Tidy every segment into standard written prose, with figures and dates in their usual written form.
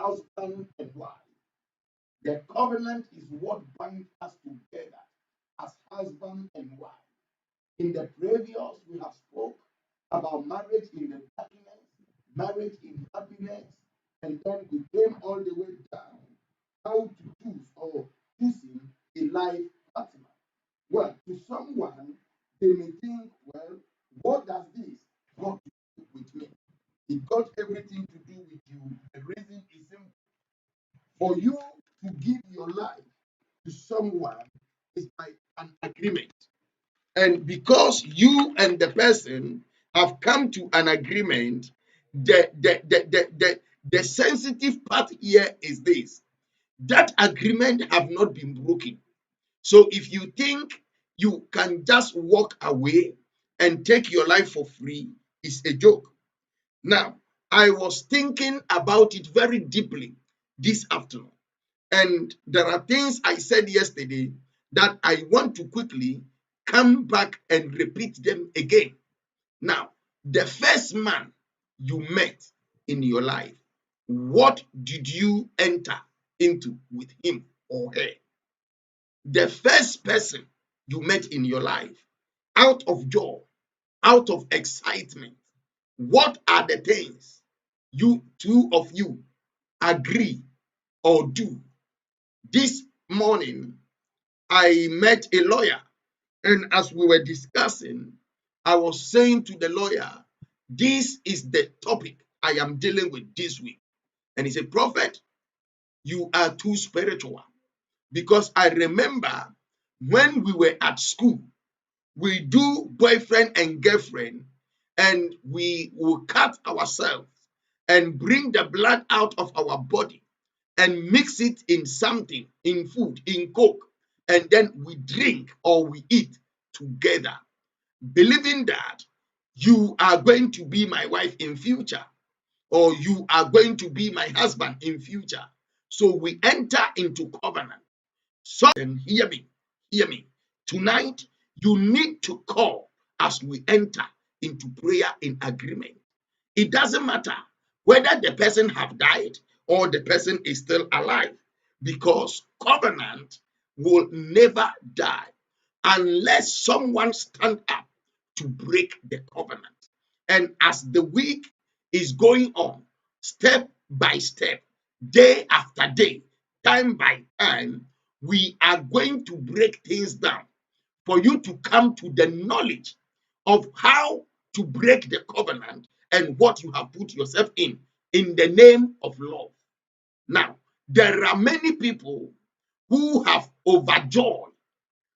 husband and wife. The covenant is what binds us together as husband and wife. In the previous, we have spoke about marriage in the darkness, marriage in happiness, and then we came all the way down how to choose or choosing a life partner. Well, to someone, they may think, well, what does this got to do with me? It got everything to do with you. The reason is simple. For you to give your life to someone is by an agreement. And because you and the person have come to an agreement, the sensitive part here is this: that agreement have not been broken. So if you think you can just walk away and take your life for free, it's a joke. Now, I was thinking about it very deeply this afternoon. And there are things I said yesterday that I want to quickly come back and repeat them again. Now, the first man you met in your life, what did you enter into with him or her? The first person you met in your life, out of joy, out of excitement, what are the things you two of you agree or do? This morning, I met a lawyer, and as we were discussing, I was saying to the lawyer, this is the topic I am dealing with this week. And he said, Prophet, you are too spiritual. Because I remember when we were at school, we do boyfriend and girlfriend, and we will cut ourselves and bring the blood out of our body and mix it in something, in food, in coke, and then we drink or we eat together, believing that you are going to be my wife in future, or you are going to be my husband in future. So we enter into covenant. So then hear me, hear me. Tonight, you need to call as we enter into prayer in agreement. It doesn't matter whether the person have died or the person is still alive, because covenant will never die unless someone stand up to break the covenant. And as the week is going on, step by step, day after day, time by time, we are going to break things down for you to come to the knowledge of how to break the covenant and what you have put yourself in the name of love. Now, there are many people who have overjoyed,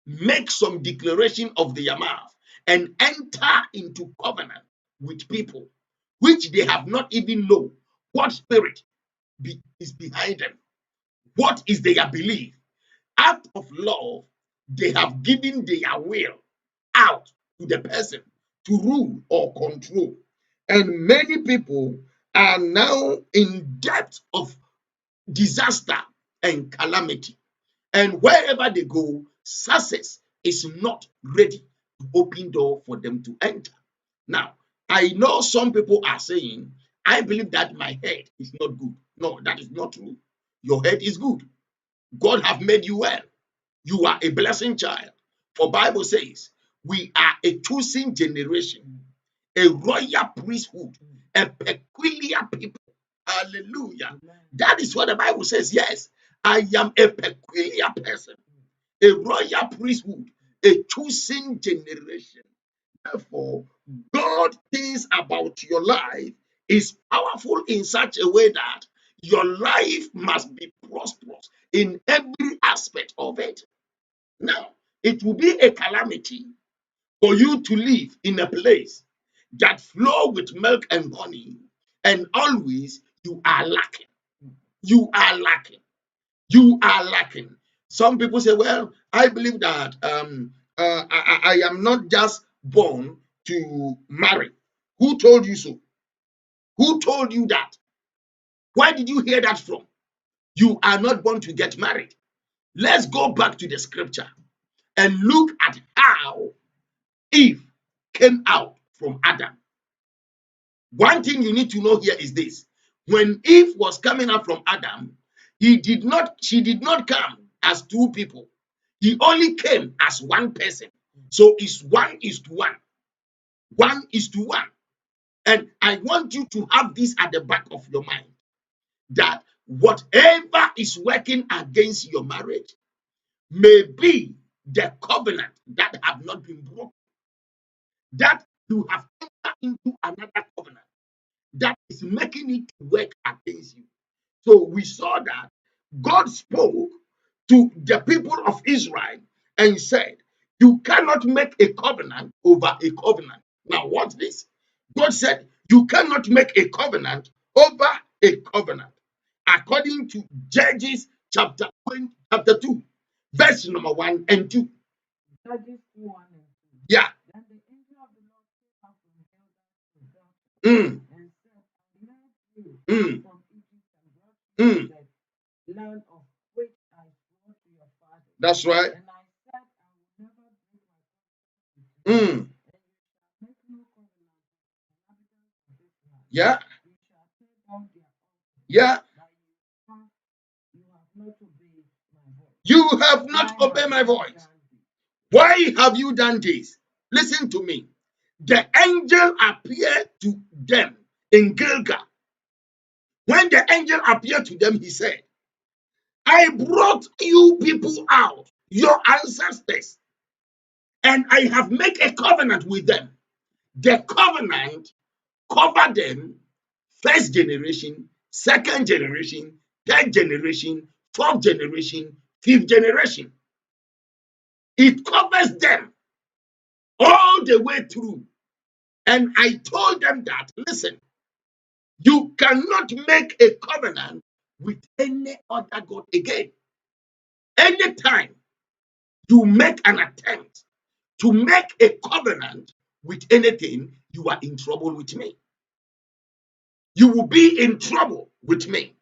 make some declaration of their mouth, and enter into covenant with people which they have not even know what spirit is behind them, what is their belief. Out of love, they have given their will out to the person to rule or control. And many people are now in depth of disaster and calamity. And wherever they go, success is not ready to open door for them to enter. Now, I know some people are saying, I believe that my head is not good. No, that is not true. Your head is good. God have made you well. You are a blessing child. For Bible says, we are a choosing generation, a royal priesthood, a peculiar people. Hallelujah. That is what the Bible says. Yes, I am a peculiar person, a royal priesthood, a choosing generation. Therefore, God thinks about your life is powerful in such a way that your life must be prosperous in every aspect of it. Now, it will be a calamity for you to live in a place that flow with milk and honey, and always you are lacking. You are lacking. You are lacking. Some people say, well, I believe that I am not just born to marry. Who told you so? Who told you that? Where did you hear that from? You are not born to get married. Let's go back to the scripture and look at how Eve came out from Adam. One thing you need to know here is this: When Eve was coming out from Adam, she did not come as two people. He only came as one person. So it's 1:1. 1:1. And I want you to have this at the back of your mind, that whatever is working against your marriage may be the covenant that have not been broken, that you have entered into another covenant that is making it work against you. So we saw that God spoke to the people of Israel and said, you cannot make a covenant over a covenant. Now, what's this? God said, you cannot make a covenant over a covenant. According to Judges chapter 2, verse number 1 and 2. Judges 2:1 and 2. Yeah. Then the angel of the Lord came up from Gilgal to Bethel Mm, and said, I led you mm, from Egypt and brought you mm. to the land of which I swore to your fathers. That's right. And I said, I will never break my covenant with you, Mm, and you shall make no covenant with the inhabitants of this land. yeah. You shall tear down their altars, Yeah. but you have not obeyed my voice. You have Why not have obeyed my you voice. done this? Why have you done this? Listen to me. The angel appeared to them in Gilgal. When the angel appeared to them, he said, I brought you people out, your ancestors, and I have made a covenant with them. The covenant covered them first generation, second generation, third generation, fourth generation, fifth generation. It covers them all the way through. And I told them that, listen, you cannot make a covenant with any other God again. Anytime you make an attempt to make a covenant with anything, you are in trouble with me. You will be in trouble with me.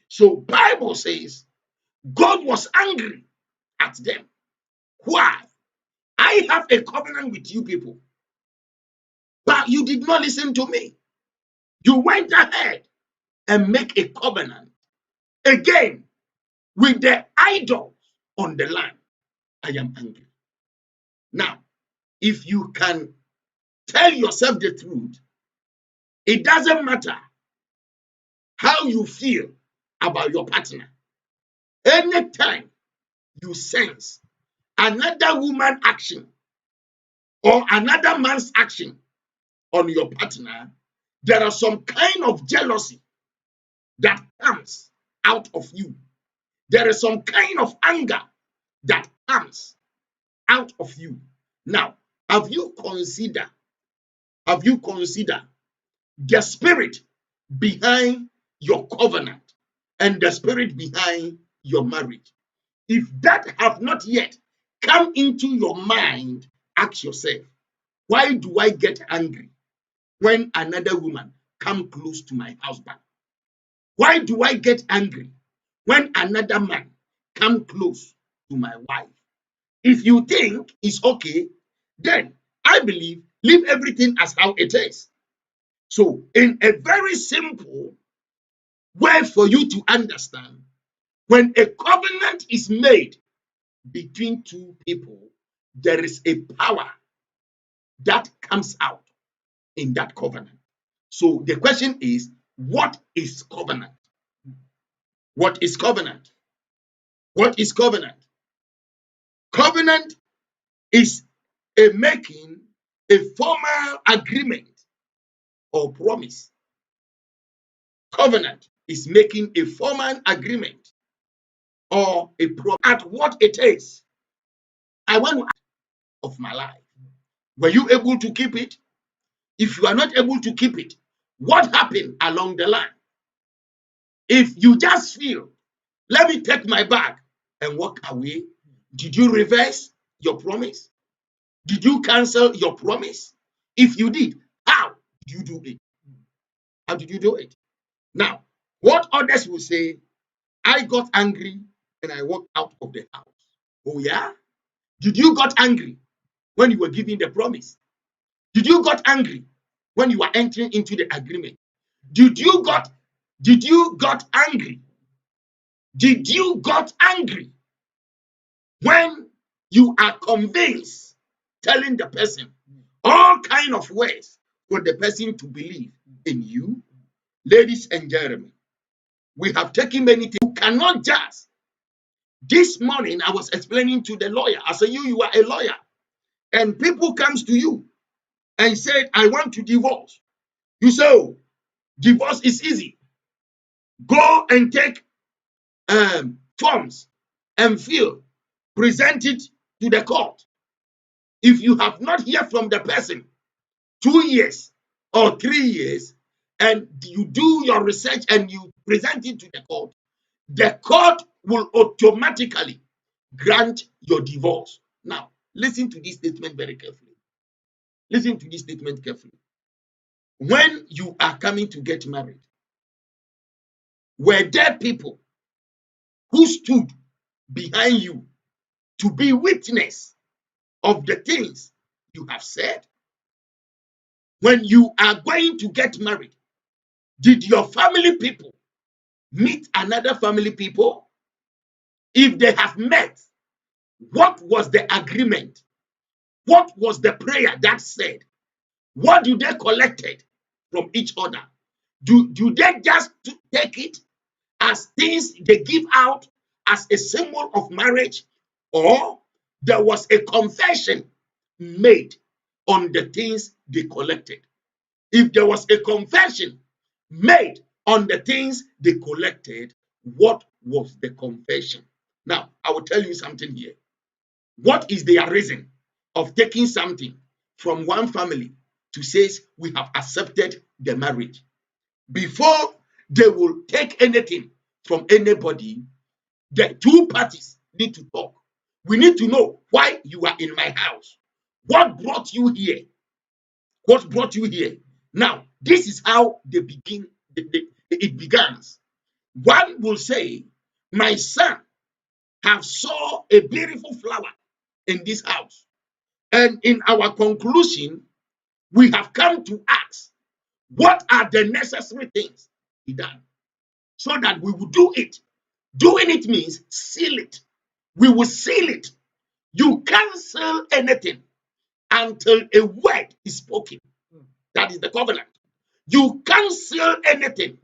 So Bible says God was angry at them. Why? I have a covenant with you people, but you did not listen to me. You went ahead and make a covenant again with the idols on the land. I am angry. Now, if you can tell yourself the truth, it doesn't matter how you feel about your partner. Anytime you sense another woman action or another man's action on your partner, there are some kind of jealousy that comes out of you. There is some kind of anger that comes out of you. Now, have you considered the spirit behind your covenant and the spirit behind your marriage? If that have not yet come into your mind, ask yourself, why do I get angry when another woman come close to my husband? Why do I get angry when another man come close to my wife? If you think it's okay, then I believe leave everything as how it is. So, in a very simple way for you to understand, when a covenant is made between two people, there is a power that comes out in that covenant. So, the question is, what is covenant? What is covenant? What is covenant? Covenant is making a formal agreement or promise. Covenant is making a formal agreement or a promise at what it is. I want to ask of my life. Were you able to keep it? If you are not able to keep it, what happened along the line? If you just feel, let me take my bag and walk away, did you reverse your promise? Did you cancel your promise? If you did, how did you do it? How did you do it? Now, what others will say, I got angry and I walked out of the house. Oh, yeah? Did you got angry when you were giving the promise? Did you got angry when you were entering into the agreement? Did you got Did you got angry? Did you got angry when you are convinced, telling the person all kind of ways for the person to believe in you? Ladies and gentlemen, we have taken many things. You cannot just. This morning, I was explaining to the lawyer. I said, you are a lawyer. And people comes to you and said, I want to divorce. You say, oh, divorce is easy. Go and take forms and fill, present it to the court. If you have not heard from the person 2 years or 3 years, and you do your research and you present it to the court will automatically grant your divorce. Now, listen to this statement very carefully. Listen to this statement carefully. When you are coming to get married, were there people who stood behind you to be witness of the things you have said? When you are going to get married, did your family people meet another family people? If they have met, what was the agreement? What was the prayer that said? What do they collected from each other? Do they just take it as things they give out as a symbol of marriage, or there was a confession made on the things they collected? If there was a confession made on the things they collected, what was the confession? Now, I will tell you something here. What is their reason of taking something from one family to say we have accepted the marriage? Before they will take anything from anybody, the two parties need to talk. We need to know why you are in my house. What brought you here? What brought you here? Now, this is how they begin. It begins. One will say, my son have saw a beautiful flower in this house. And in our conclusion, we have come to ask, what are the necessary things be done so that we will do it? Doing it means seal it. We will seal it. You can't seal anything until a word is spoken. That is the covenant. You can't seal anything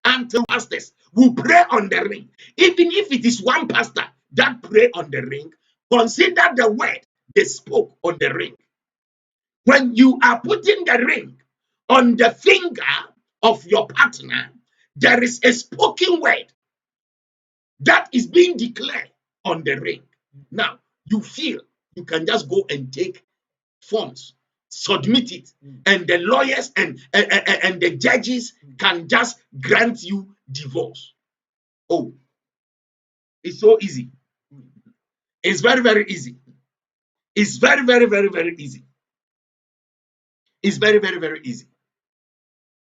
until pastors will pray on the ring. Even if it is one pastor that pray on the ring, consider the word they spoke on the ring. When you are putting the ring on the finger of your partner, there is a spoken word that is being declared on the ring. Now, you feel you can just go and take forms, submit it, and the lawyers and the judges can just grant you divorce. Oh, it's so easy. It's very, very easy. It's very, very, very, very easy. It's very, very, very easy.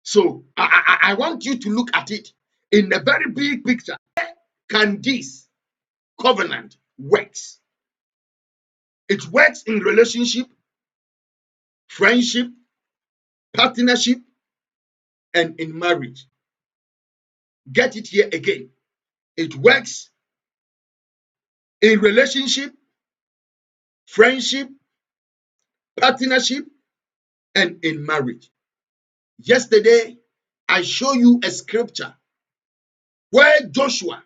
So I want you to look at it in a very big picture. Where can this covenant works? It works in relationship, friendship, partnership, and in marriage. Get it here again. It works in relationship, friendship, partnership, and in marriage. Yesterday, I show you a scripture where Joshua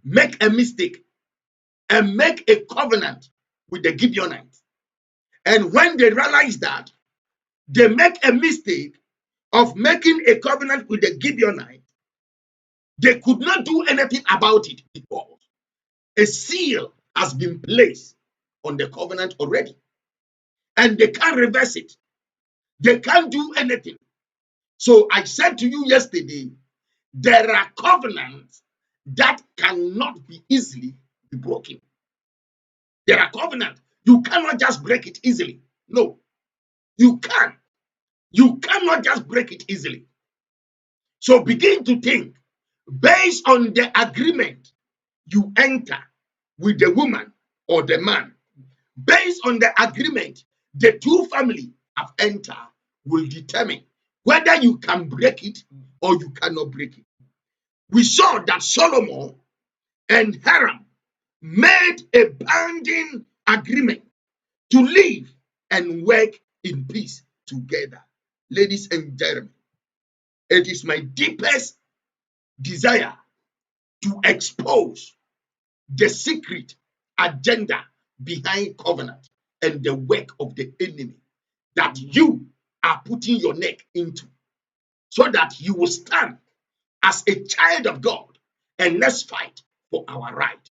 make a mistake and make a covenant with the Gibeonites. And when they realize that they make a mistake of making a covenant with the Gibeonites, they could not do anything about it because a seal has been placed on the covenant already. And they can't reverse it. They can't do anything. So I said to you yesterday, there are covenants that cannot be easily be broken. There are covenants. You cannot just break it easily. No, you can. You cannot just break it easily. So begin to think based on the agreement you enter with the woman or the man. Based on the agreement the two families have entered will determine whether you can break it or you cannot break it. we saw that Solomon and Hiram made a binding agreement to live and work in peace together. Ladies and gentlemen, it is my deepest desire to expose the secret agenda behind covenant and the work of the enemy that you are putting your neck into, so that you will stand as a child of God and let's fight for our right.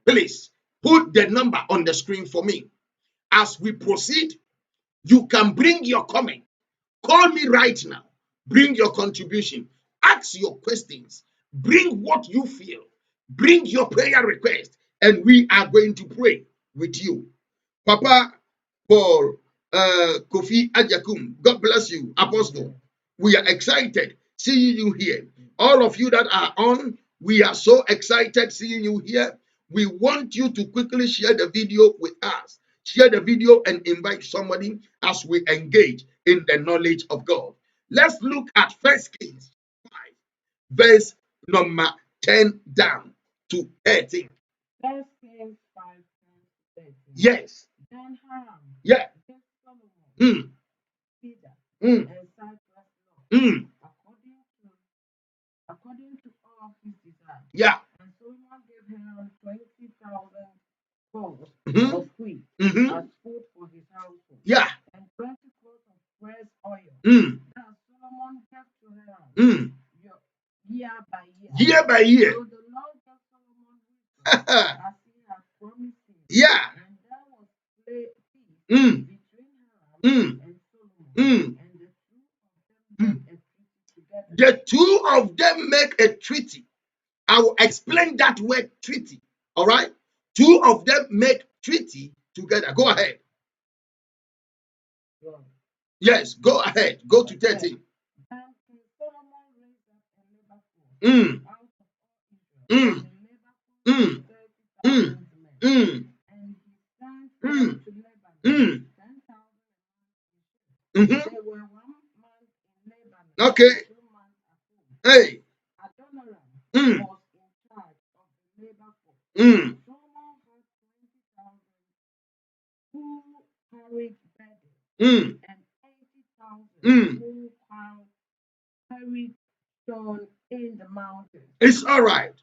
Please put the number on the screen for me. As we proceed, you can bring your comment. Call me right now. Bring your contribution. Ask your questions. Bring what you feel. Bring your prayer request, and we are going to pray with you. Papa Paul Kofi Ajakum, God bless you, Apostle. We are excited seeing you here. All of you that are on, we are so excited seeing you here. We want you to quickly share the video with us. Share the video and invite somebody as we engage in the knowledge of God. Let's look at 1 Kings 5, verse number 10 down to 13. 1 Kings 5:10-13. Yes. Then Hiram Yeah. gave Solomon Mm, cedar mm, and cypress log mm. according to all his desire. Yeah. And Solomon gave Hiram 20,000 bowls Mhm, of wheat mhm. as food for his household, Yeah. and 20 cloths of fresh oil. Mm, Thus Solomon gave to Hiram mm. year by year. Year by year. So the Lord gave Solomon wisdom as he had promised him. Yeah. And there was peace Mm, between Hiram mm, and Solomon, mm. and the two of them made a treaty together. The two of them make a treaty. I will explain that word treaty. All right. Two of them make treaty together. Go ahead. Well, Yes, go ahead. Go to 13. and King Solomon raised up a labor force Mm, out of all Israel, mm, and the labor force mm, was mm, 30,000 men. mm, And he sent mm, to Lebanon mm, 10,000 mhm. They were 1 month in Lebanon, Okay. and 2 months at home. Hey. Adoniram Mm, was in charge of the labor force. mm, Solomon had 20,000 who carried burdens, mm, and 80,000 mm. who carried stone in the mountains. It's all right.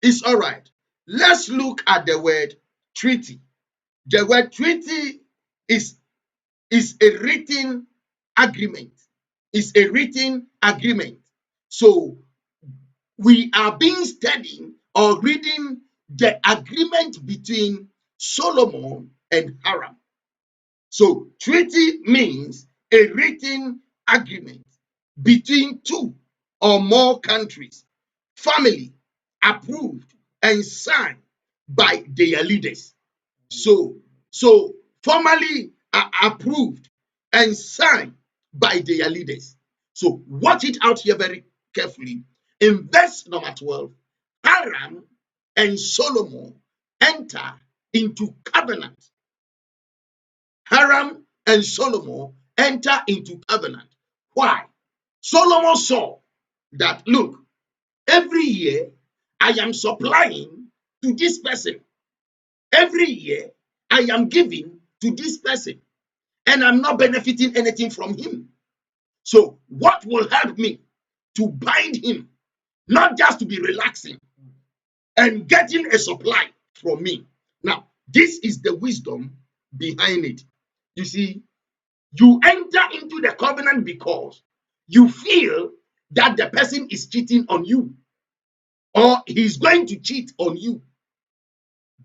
It's all right. Let's look at the word treaty. The word treaty is a written agreement. It's a written agreement. So we are being studying or reading the agreement between Solomon and Hiram. So treaty means a written agreement between two or more countries, family, approved and signed by their leaders. So formally approved and signed by their leaders. So watch it out here very carefully. In verse number 12, Hiram and Solomon enter into covenant. Hiram and Solomon enter into covenant. Why? Solomon saw that, look, every year I am supplying to this person. Every year I am giving to this person, and I'm not benefiting anything from him. So, what will help me to bind him, not just to be relaxing and getting a supply from me? Now, this is the wisdom behind it. You see, you enter into the covenant because you feel that the person is cheating on you or he's going to cheat on you.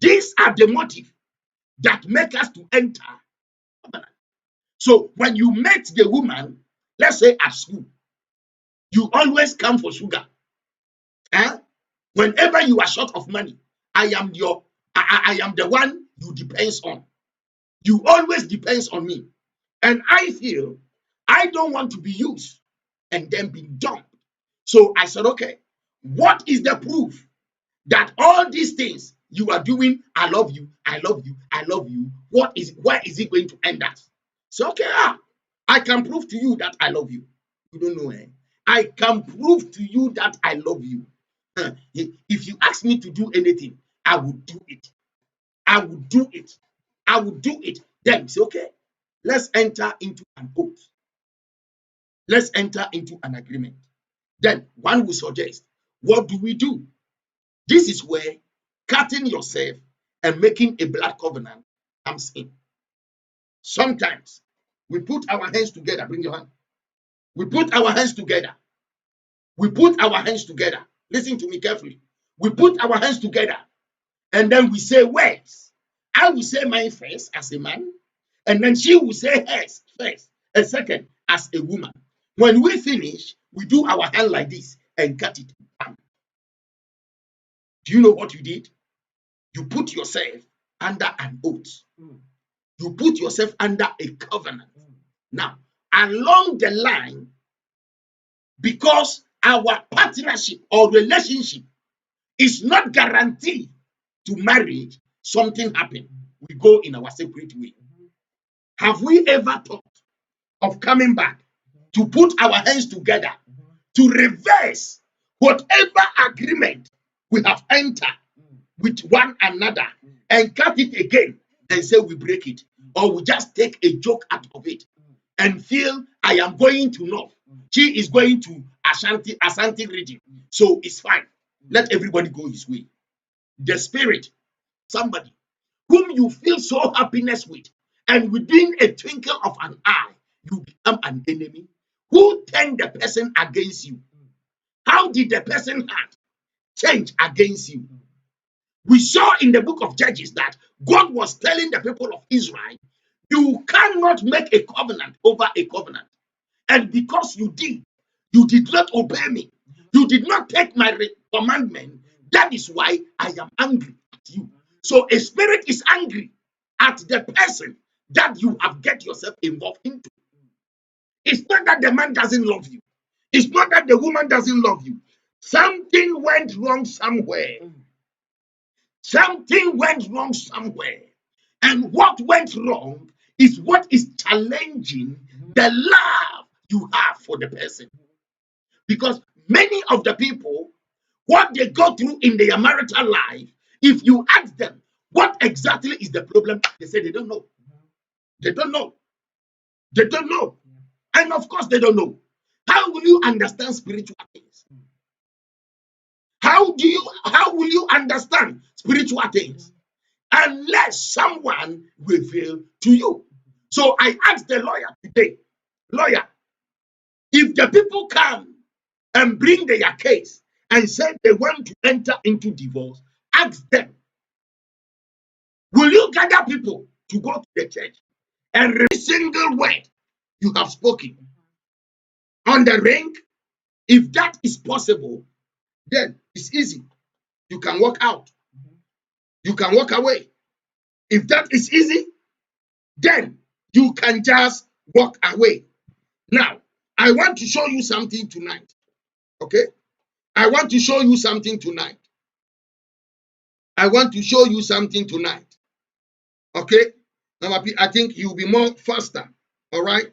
These are the motive that make us to enter covenant. So when you met the woman, let's say at school, you always come for sugar. Eh? Whenever you are short of money, I am the one you depends on. You always depends on me. And I feel I don't want to be used and then be dumped. So I said, okay, what is the proof that all these things you are doing, I love you, I love you, I love you. Where is it going to end at? So okay, I can prove to you that I love you. You don't know, eh? I can prove to you that I love you. If you ask me to do anything, I will do it. I will do it. I will do it. Then say, okay, let's enter into an oath. Let's enter into an agreement. Then one will suggest, what do we do? This is where cutting yourself and making a blood covenant comes in. Sometimes we put our hands together. Bring your hand. We put our hands together. We put our hands together. Listen to me carefully. We put our hands together and then we say words. I will say mine first as a man, and then she will say hers first, and second as a woman. When we finish, we do our hand like this and cut it down. Do you know what you did? You put yourself under an oath. You put yourself under a covenant. Now, along the line, because our partnership or relationship is not guaranteed to marriage, something happened. We go in our separate way. Have we ever thought of coming back to put our hands together to reverse whatever agreement we have entered with one another and cut it again and say we break it, or we just take a joke out of it and feel I am going to North, she is going to Ashanti region, so it's fine. Let everybody go his way. The spirit, somebody whom you feel so happiness with, and within a twinkle of an eye, you become an enemy. Who turned the person against you? How did the person act change against you? We saw in the book of Judges that God was telling the people of Israel, you cannot make a covenant over a covenant. And because you did not obey me, you did not take my commandment, that is why I am angry at you. So a spirit is angry at the person that you have get yourself involved into. It's not that the man doesn't love you. It's not that the woman doesn't love you. Something went wrong somewhere. Something went wrong somewhere. And what went wrong is what is challenging the love you have for the person. Because many of the people, what they go through in their marital life, if you ask them what exactly is the problem, they say they don't know. They don't know. They don't know. And of course, they don't know. How will you understand spiritual things? How will you understand spiritual things? Unless someone reveal to you. So I asked the lawyer today, lawyer, if the people come and bring their case and say they want to enter into divorce, ask them, will you gather people to go to the church and every single word you have spoken on the ring? If that is possible, then it's easy. You can walk out. You can walk away. If that is easy, then you can just walk away. Now, I want to show you something tonight. Okay? I want to show you something tonight. I want to show you something tonight. Okay? Now, I think you'll be more faster. All right?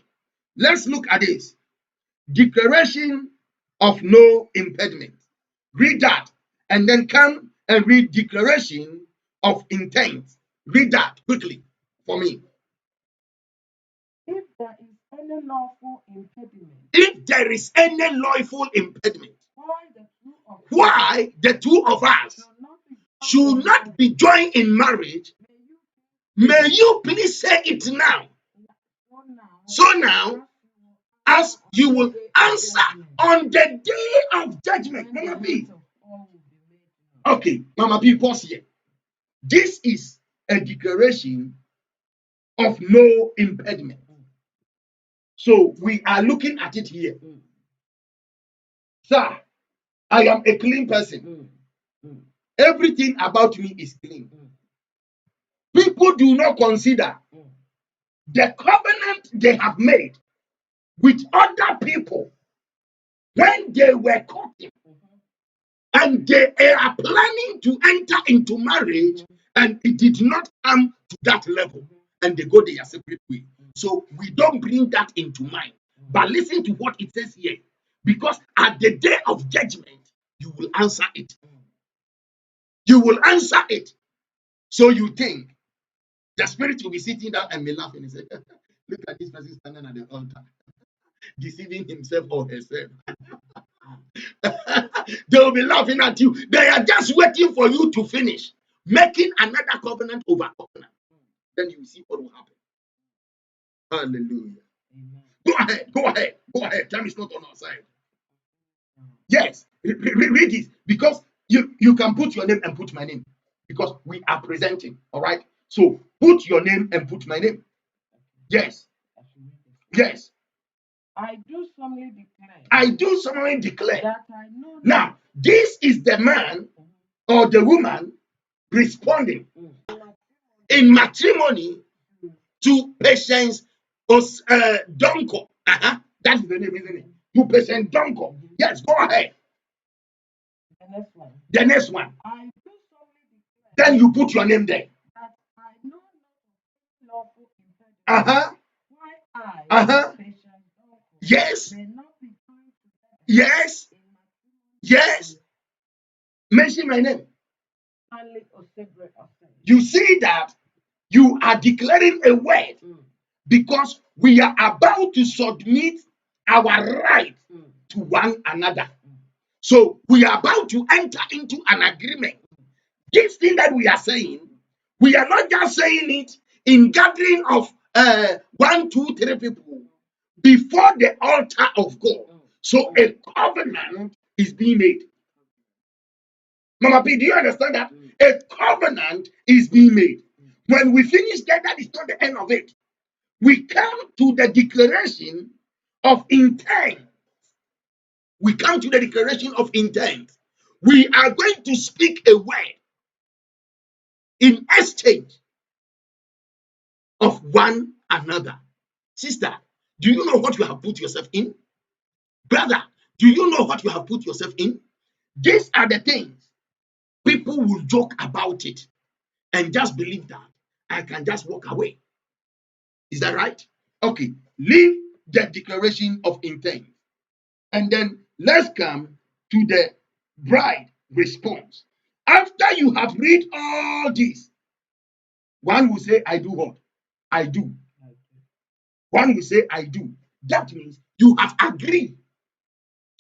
Let's look at this. Declaration of no impediment. Read that. And then come and read declaration of intent. Read that quickly for me. If there is any lawful impediment, If there is any lawful impediment, why the two of why the two of us shall not be should not be joined joined in marriage, in marriage, may may you please say it now. so So now, as you will answer on the day of judgment. Mama P. Okay, Mama P, pause here. This is a declaration of no impediment. So we are looking at it here. Sir, I am a clean person. Everything about me is clean. People do not consider the covenant they have made with other people when they were courting and they are planning to enter into marriage, and it did not come to that level, and they go their separate way. So we don't bring that into mind. But listen to what it says here. Because at the day of judgment, you will answer it. You will answer it. So you think the spirit will be sitting down and be laughing and say, look at this person standing at the altar, deceiving himself or herself. They will be laughing at you. They are just waiting for you to finish making another covenant over covenant. Then you see what will happen. Hallelujah. Amen. Go ahead, go ahead, go ahead. Time is not on our side. Yes, read this because you can put your name and put my name because we are presenting. All right. So put your name and put my name. Yes, I should read this. yes. I do solemnly declare I do solemnly declare. that I know not. Now, this is the man or the woman responding in matrimony to Patience Donko. That's the name, isn't it? To Patience Donko. Yes, go ahead. The next one. The next one. I do solemnly declare Then you put your name there. that I know not of lawful impediment Uh-huh. why I, Uh-huh. Patience Donko, Yes. may not be joined together Yes. in matrimony Yes. Mention my name. Stanley Osebre Osei. You see that you are declaring a word because we are about to submit our right to one another. So we are about to enter into an agreement. This thing that we are saying, we are not just saying it in gathering of 1, 2, 3 people before the altar of God. So a covenant is being made. Mama P, do you understand that? A covenant is being made. When we finish that is not the end of it. We come to the declaration of intent. We come to the declaration of intent. We are going to speak a word in exchange of one another. Sister, do you know what you have put yourself in? Brother, do you know what you have put yourself in? These are the things people will joke about it and just believe that I can just walk away. Is that right? Okay, leave the declaration of intent. And then let's come to the bride response. After you have read all this, one will say, I do what? I do. One will say, I do. That means you have agreed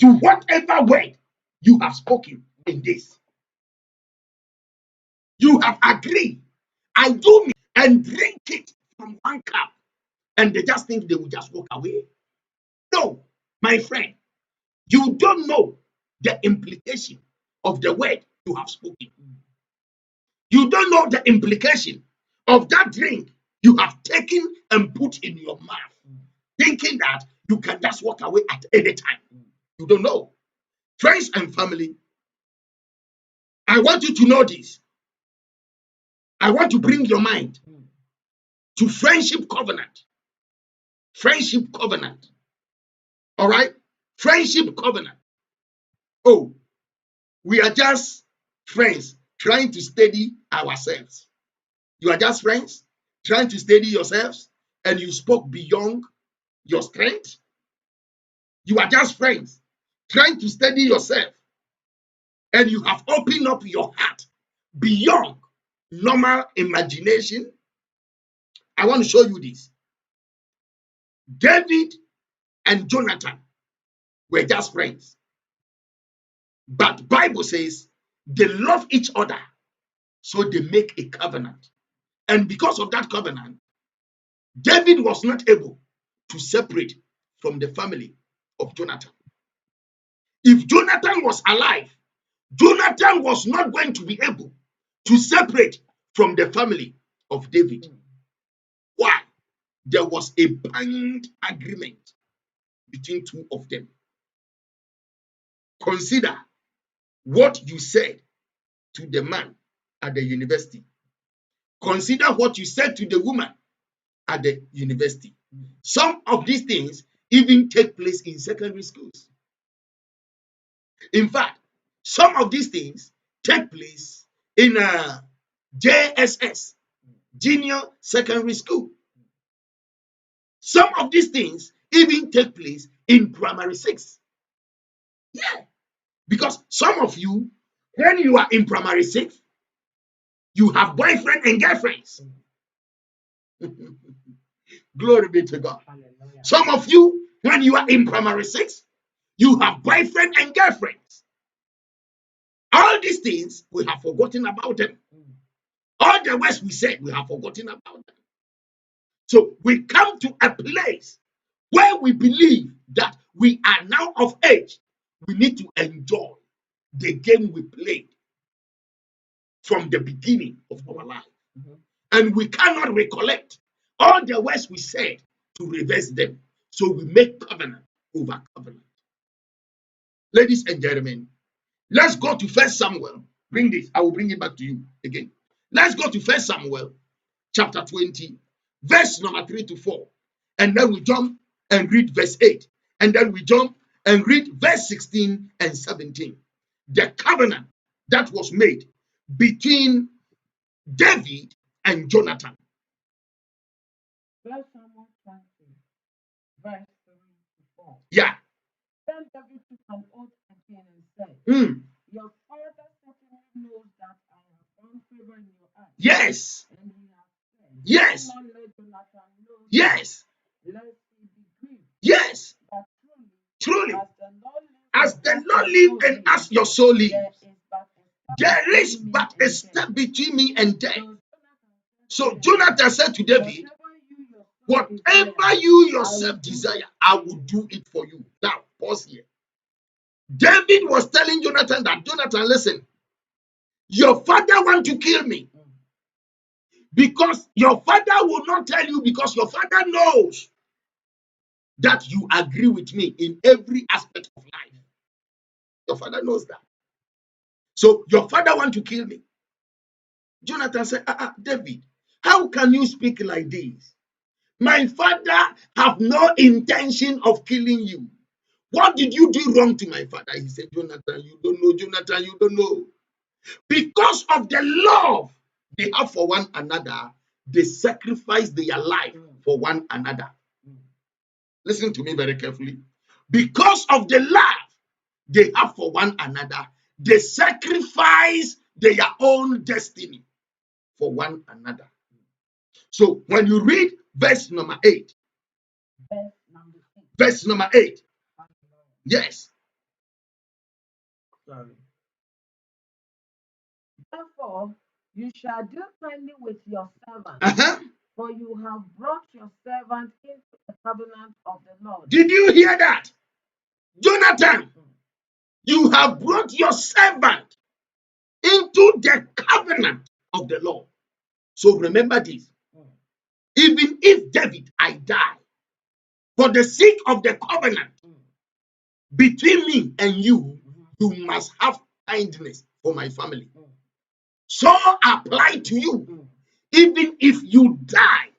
to whatever word you have spoken in this. You have agreed. I do me and drink it from one cup. And they just think they will just walk away. No, my friend, you don't know the implication of the word you have spoken. You don't know the implication of that drink you have taken and put in your mouth, thinking that you can just walk away at any time. You don't know. Friends and family, I want you to know this. I want to bring your mind to friendship covenant. Friendship covenant. All right? Friendship covenant. Oh, we are just friends trying to steady ourselves. You are just friends trying to steady yourselves and you spoke beyond your strength. You are just friends trying to steady yourself and you have opened up your heart beyond normal imagination. I want to show you this. David and Jonathan were just friends. But Bible says they love each other, so they make a covenant. And because of that covenant, David was not able to separate from the family of Jonathan. If Jonathan was alive, Jonathan was not going to be able to separate from the family of David. Why? There was a binding agreement between two of them. Consider what you said to the man at the university. Consider what you said to the woman at the university. Some of these things even take place in secondary schools. In fact, some of these things take place in JSS, junior secondary school. Some of these things even take place in primary 6. Yeah. Because some of you, when you are in primary six, you have boyfriend and girlfriends. Glory be to God. Hallelujah. Some of you, when you are in primary six, you have boyfriend and girlfriends. All these things, we have forgotten about them. All the words we said, we have forgotten about them. So we come to a place where we believe that we are now of age. We need to enjoy the game we played from the beginning of our life. And we cannot recollect all the words we said to reverse them. So we make covenant over covenant. Ladies and gentlemen, let's go to First Samuel. Bring this. I will bring it back to you again. Let's go to First Samuel chapter 20, verse number 3 to 4. And then we jump and read verse 8. And then we jump and read verse 16 and 17. The covenant that was made between David and Jonathan. First Samuel 20, verse 3 to 4. Yeah. Then David took an oath again and said, Your father certainly knows that I have found favor in your eyes. Yes. And he has said, Yes. Do not let Jonathan know this, Yes. lest he be grieved. Yes. But truly, as the as Lord the lives, Lord lives and as your soul lives, there is between me but a and step death." between me and death. So So Jonathan said to David, whatever you yourself desire, I will do it for you. Now, pause here. David was telling Jonathan that, Jonathan, listen, your father wants to kill me. Because your father will not tell you, because your father knows that you agree with me in every aspect of life. Your father knows that. So your father wants to kill me. Jonathan said, David, how can you speak like this? My father have no intention of killing you. What did you do wrong to my father? He said, Jonathan, you don't know. Jonathan, you don't know. Because of the love they have for one another, they sacrifice their life for one another. Listen to me very carefully. Because of the love they have for one another, they sacrifice their own destiny for one another. So when you read verse number 8, verse number 8, yes. Sorry. Therefore, you shall do kindly with your servant, for you have brought your servant into the covenant of the Lord. Did you hear that? Jonathan, you have brought your servant into the covenant of the Lord. So remember this. Even if David, I die, for the sake of the covenant between me and you, you must have kindness for my family. So apply to you. Even if you die,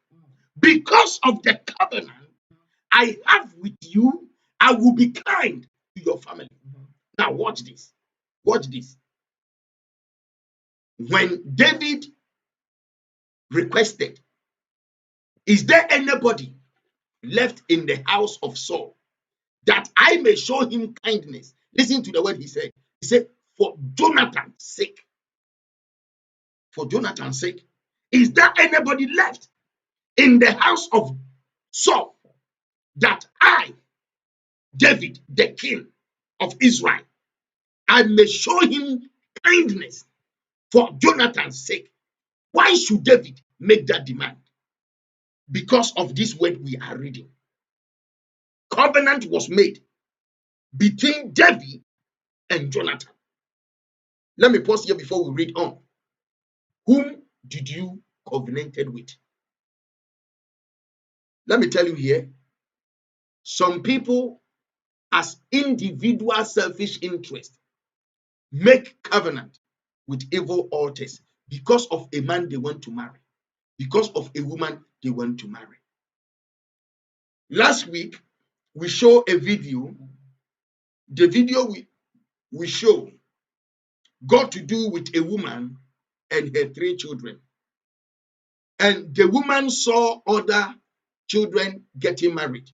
because of the covenant I have with you, I will be kind to your family. Now watch this. Watch this. When David requested, is there anybody left in the house of Saul that I may show him kindness? Listen to the word he said. He said, for Jonathan's sake. For Jonathan's sake. Is there anybody left in the house of Saul that I, David, the king of Israel, I may show him kindness for Jonathan's sake? Why should David make that demand? Because of this word we are reading. Covenant was made between David and Jonathan. Let me pause here before we read on. Whom did you covenanted with? Let me tell you here, some people, as individual selfish interest, make covenant with evil altars because of a man they want to marry, because of a woman they want to marry. Last week, we show a video. The video we show got to do with a woman and her 3 children. And the woman saw other children getting married,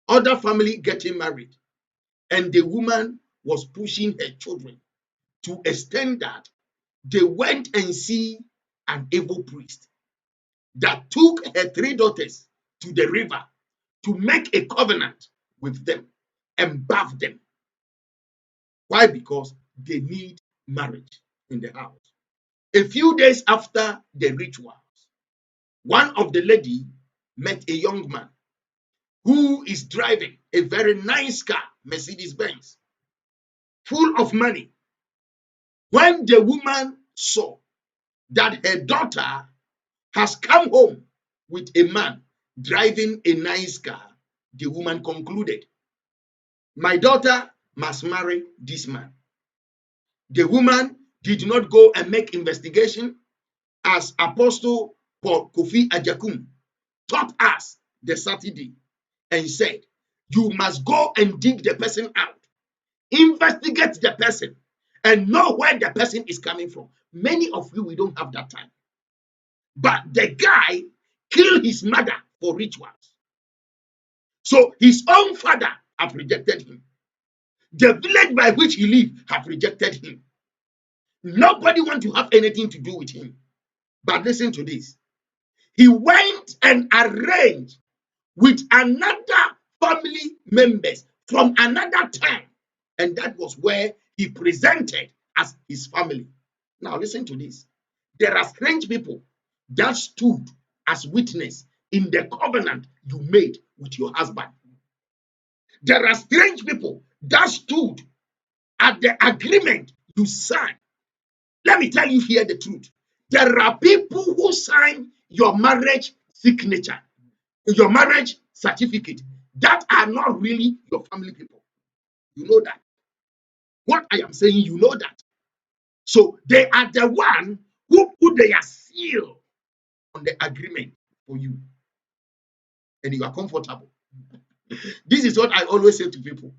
other family getting married. And the woman was pushing her children to extend that they went and see an evil priest that took her 3 daughters to the river to make a covenant with them and bath them. Why? Because they need marriage in the house. A few days after the rituals, one of the lady met a young man who is driving a very nice car, Mercedes-Benz, full of money. When the woman saw that her daughter has come home with a man driving a nice car, the woman concluded, my daughter must marry this man. The woman did not go and make investigation, as Apostle Paul Kofi Ajakum taught us the Saturday and said, you must go and dig the person out, investigate the person, and know where the person is coming from. Many of you, we don't have that time. But the guy killed his mother for rituals. So his own father have rejected him. The village by which he lived have rejected him. Nobody want to have anything to do with him. But listen to this. He went and arranged with another family members from another town. And that was where he presented as his family. Now listen to this. There are strange people that stood as witness in the covenant you made with your husband. There are strange people that stood at the agreement you signed. Let me tell you here the truth. There are people who sign your marriage signature, your marriage certificate, that are not really your family people. You know that. What I am saying, you know that. So they are the one who put their seal on the agreement for you. And you are comfortable. This is what I always say to people.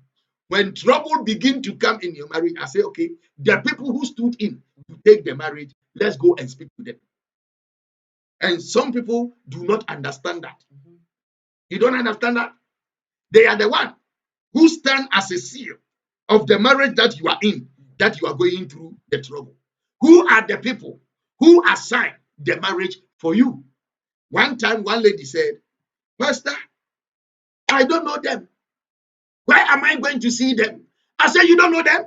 When trouble begin to come in your marriage, I say, okay, the people who stood in to take the marriage, let's go and speak to them. And some people do not understand that. You don't understand that? They are the one who stand as a seal of the marriage that you are in, that you are going through the trouble. Who are the people who assign the marriage for you? One time, one lady said, Pastor, I don't know them. Where am I going to see them? I said, you don't know them?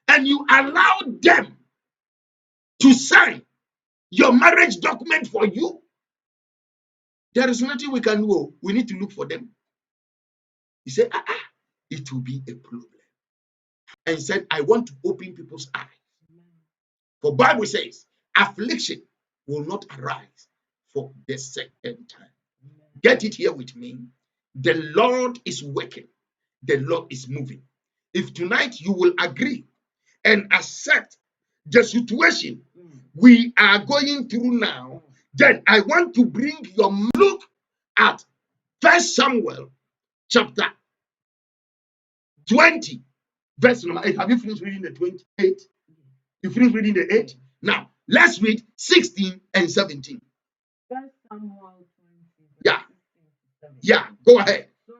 And you allow them to sign your marriage document for you? There is nothing we can do. We need to look for them. He said, it will be a problem. And he said, I want to open people's eyes. For Bible says, affliction will not arise for the second time. Get it here with me. The Lord is working. The Lord is moving. If tonight you will agree and accept the situation we are going through now, then I want to bring your look at 1 Samuel chapter 20, verse number 8. Have you finished reading the 28? You finished reading the 8? Now, let's read 16 and 17. 1 Samuel 20. Yeah. Yeah, go ahead. So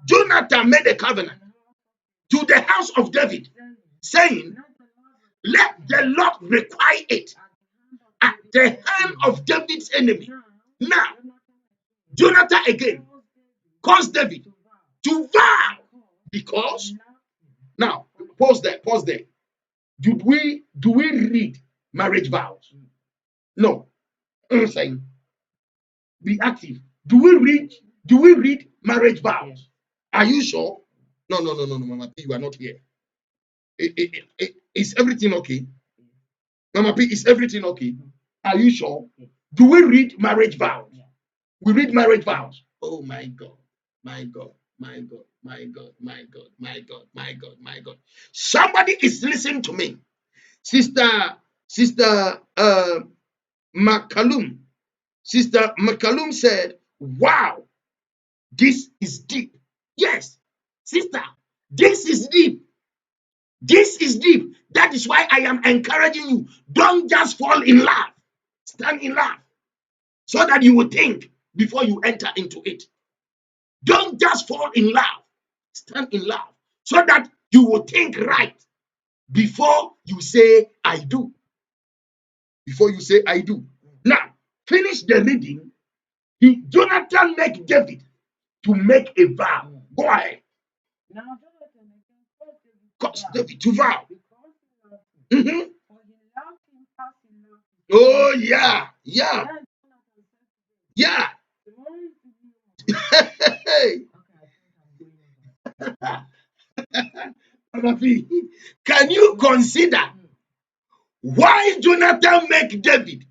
Jonathan made a covenant to the house of David, saying, let the Lord require it at the hand of David's enemy. Now, Jonathan again caused David to vow, because now pause there. Do we read marriage vows? No. I'm saying be active. Do we read marriage vows? Are you sure? No, Mama P, you are not here. Is everything okay? Mama P, is everything okay? Are you sure? Do we read marriage vows? We read marriage vows. Oh my God, my God, my God, my God, my God, my God, my God, my God. Somebody is listening to me. Sister McCallum. Sister McCallum said, wow, this is deep. Yes, sister, this is deep. This is deep. That is why I am encouraging you. Don't just fall in love. Stand in love, so that you will think before you enter into it. Don't just fall in love. Stand in love, so that You will think right before you say I do. Before you say I do. Now, finish the reading. Jonathan make David to make a vow. Go ahead. Now Jonathan again Cause David to vow. because he loved him. Mhm. For he loved him as he loved his Oh, son. yeah. Then Jonathan said to David, Yeah. tomorrow is the new moon. Hey. Okay, I think I'm going over. Brother P, can you consider why Jonathan make David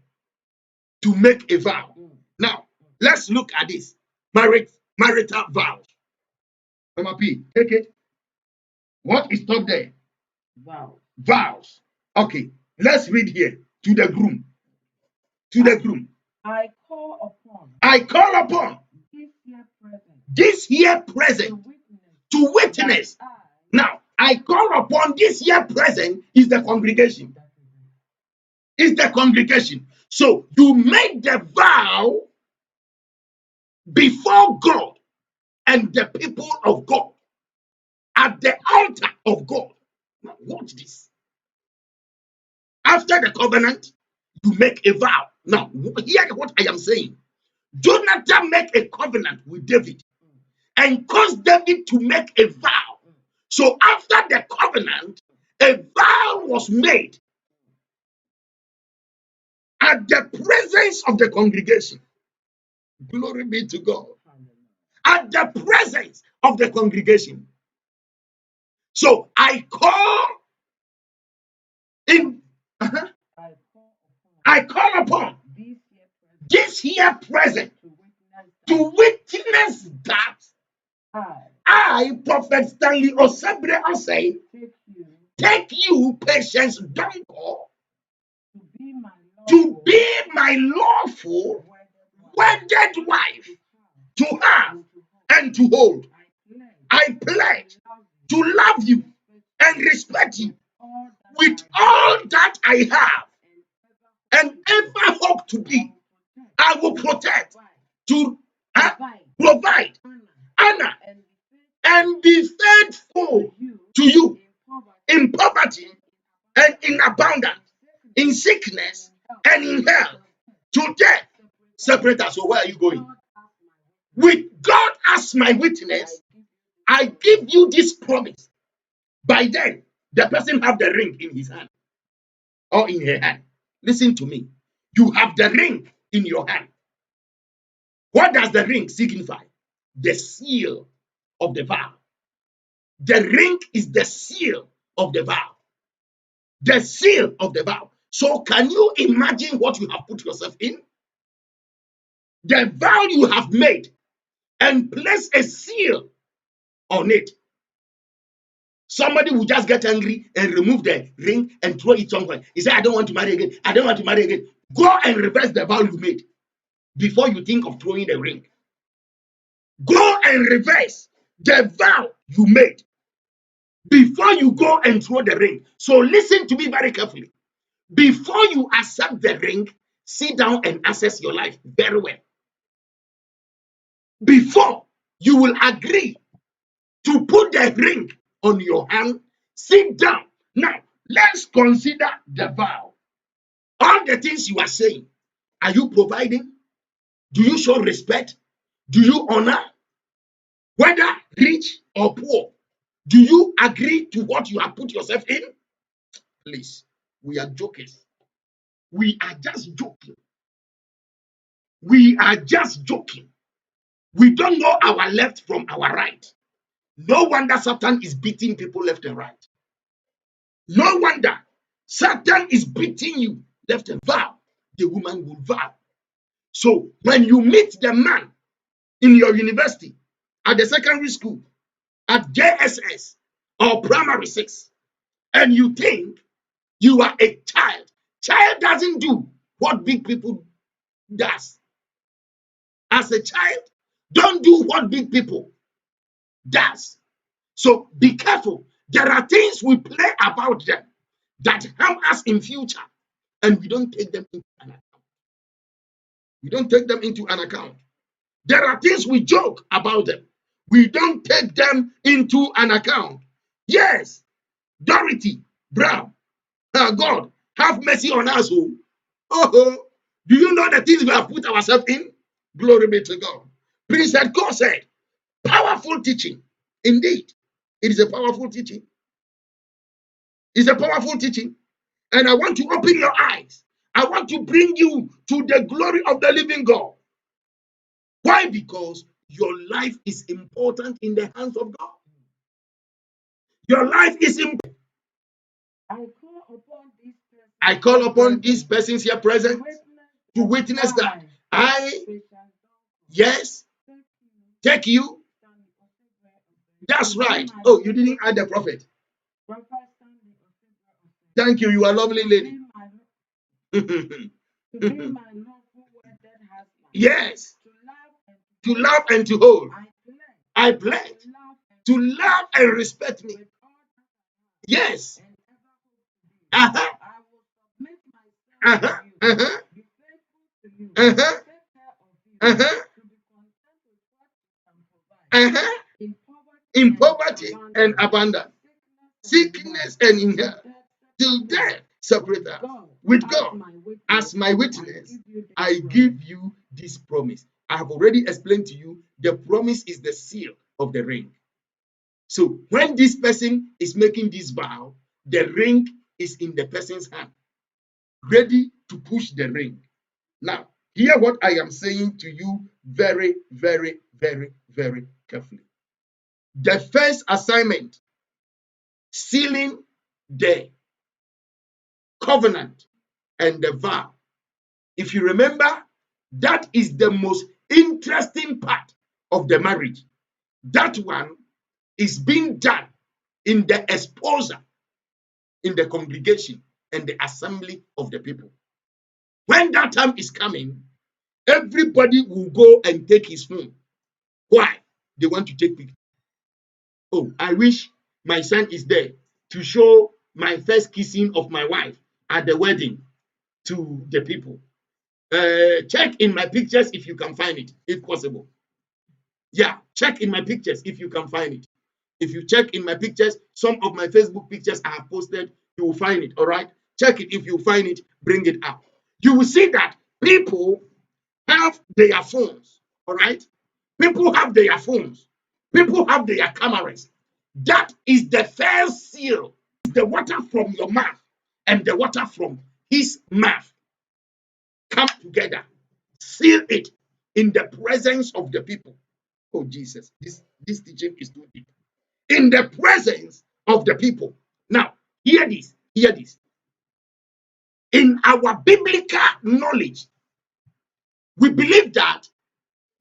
to make a vow? Now, let's look at this. Marital vows. Brother P, take it. What is top there? Vow. Vows. Okay, let's read here to the groom. To the groom. I call upon I call upon this here present this here present to witness. that Now, I call upon this here present is the congregation. Is the congregation. So you make the vow before God and the people of God at the altar of God. Now, watch this. After the covenant, you make a vow. Now, hear what I am saying. Jonathan make a covenant with David and caused David to make a vow. So after the covenant, a vow was made at the presence of the congregation. Glory be to God. At the presence of the congregation. So I call in, I call upon this here present to witness that I, Prophet Stanley Osabre Osei, take you, Patience Donko, to be my lawful wedded wife, to have and to hold. I pledge to love you and respect you with all that I have and ever hope to be. I will protect, to provide, honor, and be faithful to you in poverty and in abundance, in sickness and in health, to death. Separate us. So where are you going? With God as my witness, I give you this promise. By then, the person have the ring in his hand or in her hand. Listen to me. You have the ring in your hand. What does the ring signify? The seal of the vow. The ring is the seal of the vow. The seal of the vow. So can you imagine what you have put yourself in? The vow you have made and place a seal on it. Somebody will just get angry and remove the ring and throw it somewhere. He said, I don't want to marry again. I don't want to marry again. Go and reverse the vow you made before you think of throwing the ring. Go and reverse the vow you made before you go and throw the ring. So listen to me very carefully. Before you accept the ring, sit down and assess your life very well. Before you will agree to put the ring on your hand, sit down. Now, let's consider the vow. All the things you are saying, are you providing? Do you show respect? Do you honor? Whether rich or poor, do you agree to what you have put yourself in? Please, we are jokers. We are just joking. We are just joking. We don't know our left from our right. No wonder Satan is beating people left and right. No wonder Satan is beating you left and vow. The woman will vow. So when you meet the man in your university, at the secondary school, at JSS or primary 6, and you think you are a child, child doesn't do what big people does. As a child, don't do what big people does. So be careful. There are things we play about them that harm us in future, and we don't take them into an account. We don't take them into an account. There are things we joke about them. We don't take them into an account. Yes, Dorothy Brown. God, have mercy on us. Oh, do you know the things we have put ourselves in? Glory be to God. Prince God said, powerful teaching. Indeed, it is a powerful teaching. It's a powerful teaching. And I want to open your eyes. I want to bring you to the glory of the living God. Why? Because your life is important in the hands of God. Your life is important. I call upon these persons here present to witness that I, yes, take you. That's right. Oh, you didn't add the prophet. Thank you. You are a lovely lady. Yes. To love and to hold. I pledge to love and respect me. Yes. Uh-huh. Uh-huh. Uh-huh. Uh-huh. Uh-huh. Uh-huh. In poverty and abundance, sickness and in health, till death separate us with God. As my witness, I give you this promise. I have already explained to you the promise is the seal of the ring. So when this person is making this vow, the ring is in the person's hand, ready to push the ring. Now, hear what I am saying to you very, very, very, very carefully. The first assignment, sealing the covenant and the vow. If you remember, that is the most interesting part of the marriage. That one is being done in the exposure, in the congregation and the assembly of the people. When that time is coming, everybody will go and take his phone. Why? They want to take pictures. Oh, I wish my son is there to show my first kissing of my wife at the wedding to the people. Check in my pictures if you can find it, if possible. Yeah, check in my pictures if you can find it. If you check in my pictures, some of my Facebook pictures I have posted, you will find it. All right, check it. If you find it, bring it up. You will see that people have their phones. All right, people have their phones. People have their cameras. That is the first seal. The water from your mouth and the water from his mouth come together. Seal it in the presence of the people. Oh, Jesus, this teaching is too deep. In the presence of the people. Now, hear this, hear this. In our biblical knowledge, we believe that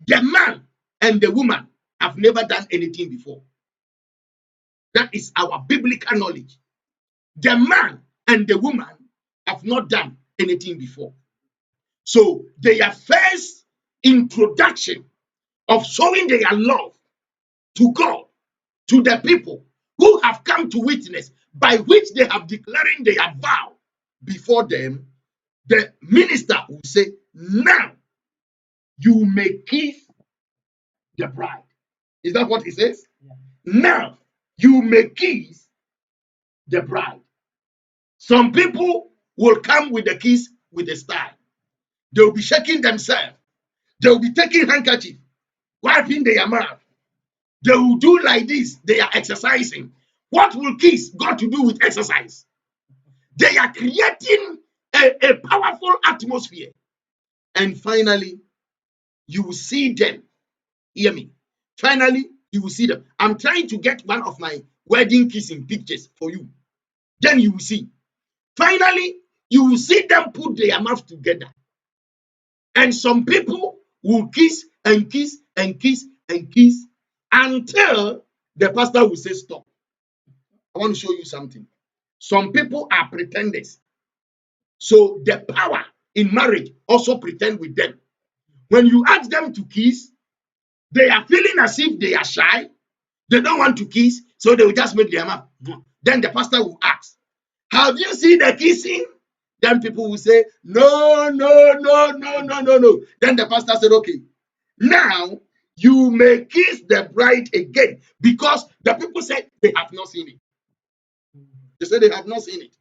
the man and the woman have never done anything before. That is our biblical knowledge. The man and the woman have not done anything before. So their first introduction of showing their love to God, to the people who have come to witness, by which they have declaring their vow before them, the minister will say, now you may kiss the bride. Is that what he says? Yeah. Now you may kiss the bride. Some people will come with the kiss with a style. They will be shaking themselves. They will be taking handkerchief, wiping their mouth. They will do like this. They are exercising. What will kiss got to do with exercise? They are creating a powerful atmosphere. And finally, you will see them. Hear me. Finally, you will see them. I'm trying to get one of my wedding kissing pictures for you. Then you will see. Finally, you will see them put their mouth together. And some people will kiss and kiss and kiss and kiss until the pastor will say stop. I want to show you something. Some people are pretenders. So the power in marriage also pretend with them. When you ask them to kiss, they are feeling as if they are shy. They don't want to kiss, so they will just make their mouth. Then the pastor will ask, have you seen the kissing? Then people will say, no, no, no, no, no, no, no. Then the pastor said, okay, now you may kiss the bride again, because the people said they have not seen it. They said they have not seen it.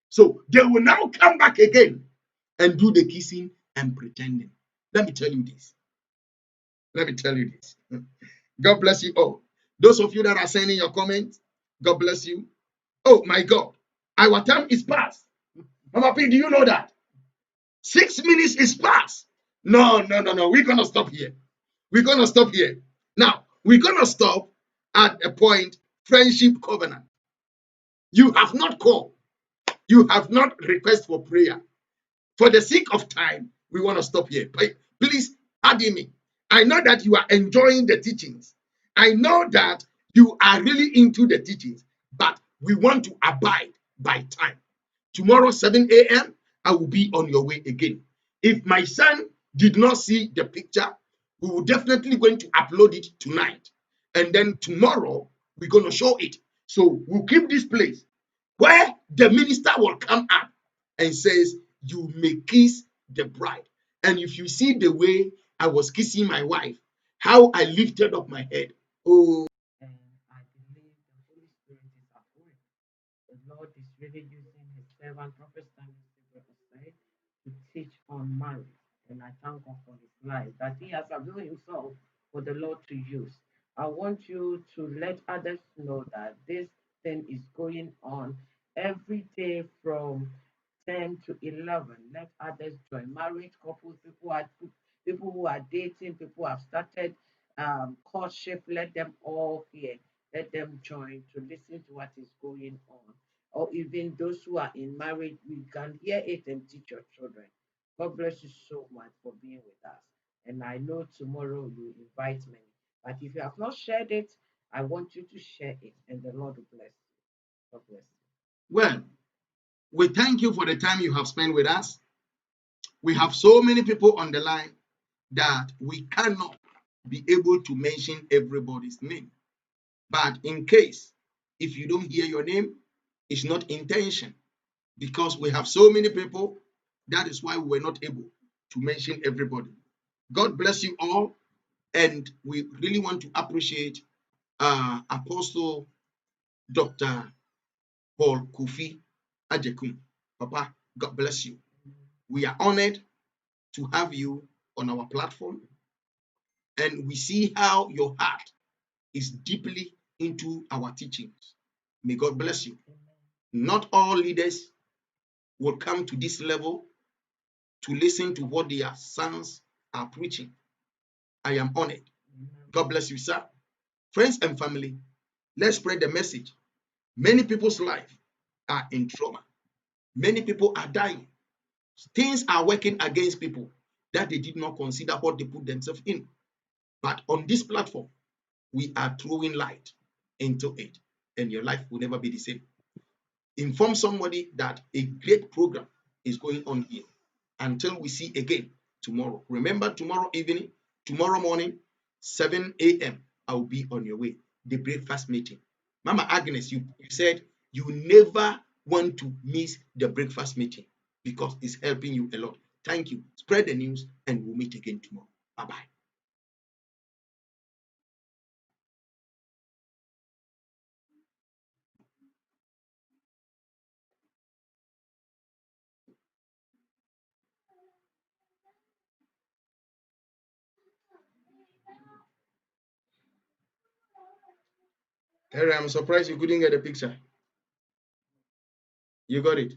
So they will now come back again and do the kissing and pretending. Let me tell you this. Let me tell you this. God bless you all. Those of you that are sending your comments, God bless you. Oh my God, our time is past. Mama P, do you know that? 6 minutes is past. No, no, no, no. We're gonna stop here. We're gonna stop here. Now, we're gonna stop at a point, friendship covenant. You have not called, you have not requested for prayer. For the sake of time, we want to stop here. Please pardon me. I know that you are enjoying the teachings. I know that you are really into the teachings, but we want to abide by time. Tomorrow, 7 a.m., I will be on your way again. If my son did not see the picture, we will definitely going to upload it tonight. And then tomorrow, we're going to show it. So we'll keep this place where the minister will come up and says, you may kiss the bride. And if you see the way I was kissing my wife, how I lifted up my head. Oh, And I believe the Holy Spirit is at work. The Lord is really using his servant, Prophet Samuel Sibre to teach on marriage. And I thank God for his life, that he has availed himself for the Lord to use. I want you to let others know that this thing is going on every day from 10 to 11. Let others join. Married couples, people who are dating, people who have started courtship, let them all hear. Let them join to listen to what is going on. Or even those who are in marriage, we can hear it and teach your children. God bless you so much for being with us. And I know tomorrow you invite many. But if you have not shared it, I want you to share it, and the Lord will bless you. God bless well, we thank you for the time you have spent with us. We have so many people on the line that we cannot be able to mention everybody's name. But in case, if you don't hear your name, it's not intention because we have so many people. That is why we were not able to mention everybody. God bless you all. And we really want to appreciate Apostle Dr. Paul Kofi Ajekun. Papa, God bless you. you. We are honored to have you on our platform. And we see how your heart is deeply into our teachings. May God bless you. Amen. Not all leaders will come to this level to listen to what their sons are preaching. I am honored. Amen. God bless you, sir. Friends and family, let's spread the message. Many people's life are in trauma. Many people are dying. Things are working against people that they did not consider what they put themselves in. But on this platform, we are throwing light into it, and your life will never be the same. Inform somebody that a great program is going on here. Until we see again tomorrow. Remember, tomorrow evening, tomorrow morning, 7 a.m., I will be on your way. The breakfast meeting. Mama Agnes, you said you never want to miss the breakfast meeting because it's helping you a lot. Thank you. Spread the news, and we'll meet again tomorrow. Bye-bye. Harry, I'm surprised you couldn't get a picture. You got it.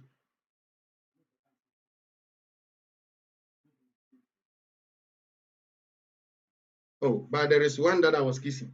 Oh, but there is one that I was kissing.